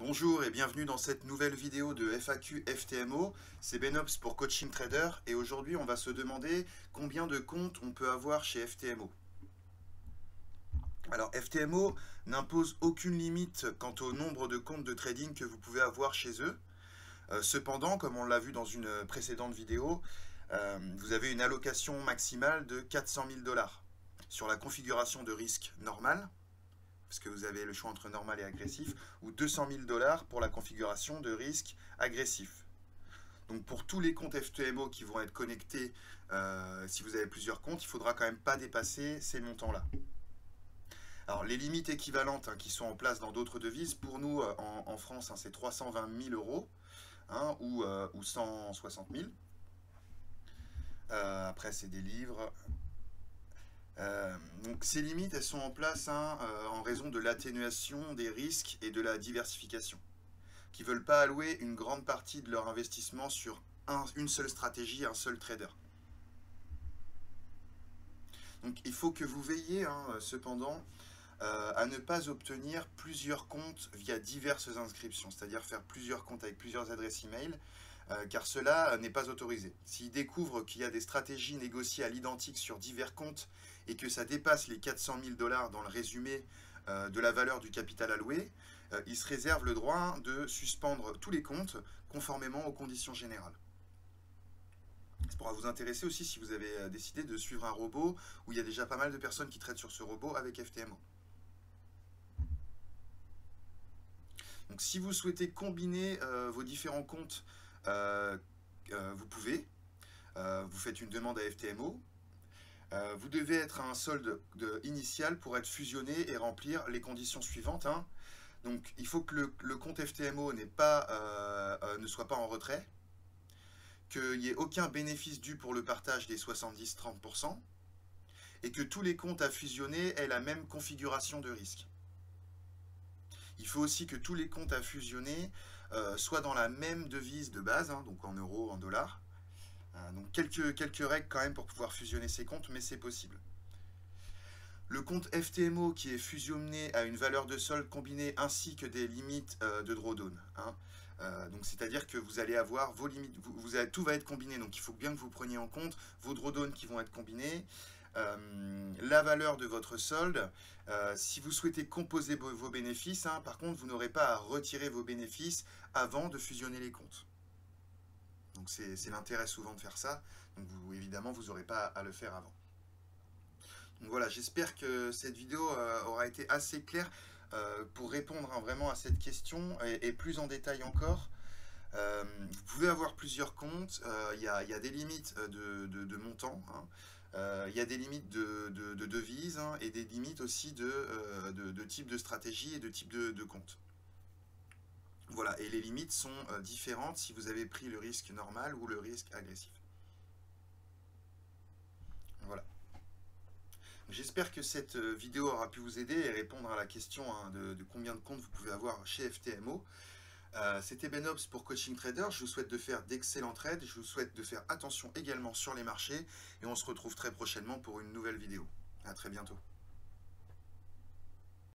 Bonjour et bienvenue dans cette nouvelle vidéo de FAQ FTMO, c'est Benops pour Coaching Trader et aujourd'hui on va se demander combien de comptes on peut avoir chez FTMO. Alors FTMO n'impose aucune limite quant au nombre de comptes de trading que vous pouvez avoir chez eux. Cependant, comme on l'a vu dans une précédente vidéo, vous avez une allocation maximale de 400 000 $ sur la configuration de risque normale, parce que vous avez le choix entre normal et agressif, ou 200 000 $ pour la configuration de risque agressif. Donc pour tous les comptes FTMO qui vont être connectés, si vous avez plusieurs comptes, il ne faudra quand même pas dépasser ces montants-là. Alors les limites équivalentes qui sont en place dans d'autres devises, pour nous en France, c'est 320 000 € ou 160 000. Après c'est des livres. Donc ces limites, elles sont en place en raison de l'atténuation des risques et de la diversification, qui ne veulent pas allouer une grande partie de leur investissement sur une seule stratégie, un seul trader. Donc il faut que vous veilliez cependant à ne pas obtenir plusieurs comptes via diverses inscriptions, c'est-à-dire faire plusieurs comptes avec plusieurs adresses email, car cela n'est pas autorisé. S'ils découvrent qu'il y a des stratégies négociées à l'identique sur divers comptes et que ça dépasse les 400 000 $ dans le résumé de la valeur du capital alloué, ils se réservent le droit de suspendre tous les comptes conformément aux conditions générales. Ça pourra vous intéresser aussi si vous avez décidé de suivre un robot où il y a déjà pas mal de personnes qui traitent sur ce robot avec FTMO. Donc si vous souhaitez combiner vos différents comptes, vous pouvez. Vous faites une demande à FTMO. Vous devez être à un solde initial pour être fusionné et remplir les conditions suivantes. Donc il faut que le compte FTMO ne soit pas en retrait, qu'il n'y ait aucun bénéfice dû pour le partage des 70-30%, et que tous les comptes à fusionner aient la même configuration de risque. Il faut aussi que tous les comptes à fusionner soient dans la même devise de base, donc en euros, en dollars. Donc quelques règles quand même pour pouvoir fusionner ces comptes, mais c'est possible. Le compte FTMO qui est fusionné à une valeur de solde combinée ainsi que des limites de drawdown. Donc c'est-à-dire que vous allez avoir vos limites, tout va être combiné, donc il faut bien que vous preniez en compte vos drawdowns qui vont être combinés, la valeur de votre solde. Si vous souhaitez composer vos bénéfices, par contre vous n'aurez pas à retirer vos bénéfices avant de fusionner les comptes. Donc c'est l'intérêt souvent de faire ça, donc évidemment vous n'aurez pas à le faire avant. Donc voilà, j'espère que cette vidéo aura été assez claire pour répondre vraiment à cette question et plus en détail encore. Vous pouvez avoir plusieurs comptes, il y a des limites de montant, il y a des limites de devises et des limites aussi de type de stratégie et de type de compte. Voilà, et les limites sont différentes si vous avez pris le risque normal ou le risque agressif. Voilà. J'espère que cette vidéo aura pu vous aider et répondre à la question de combien de comptes vous pouvez avoir chez FTMO. C'était Benops pour Coaching Trader. Je vous souhaite de faire d'excellents trades. Je vous souhaite de faire attention également sur les marchés. Et on se retrouve très prochainement pour une nouvelle vidéo. À très bientôt.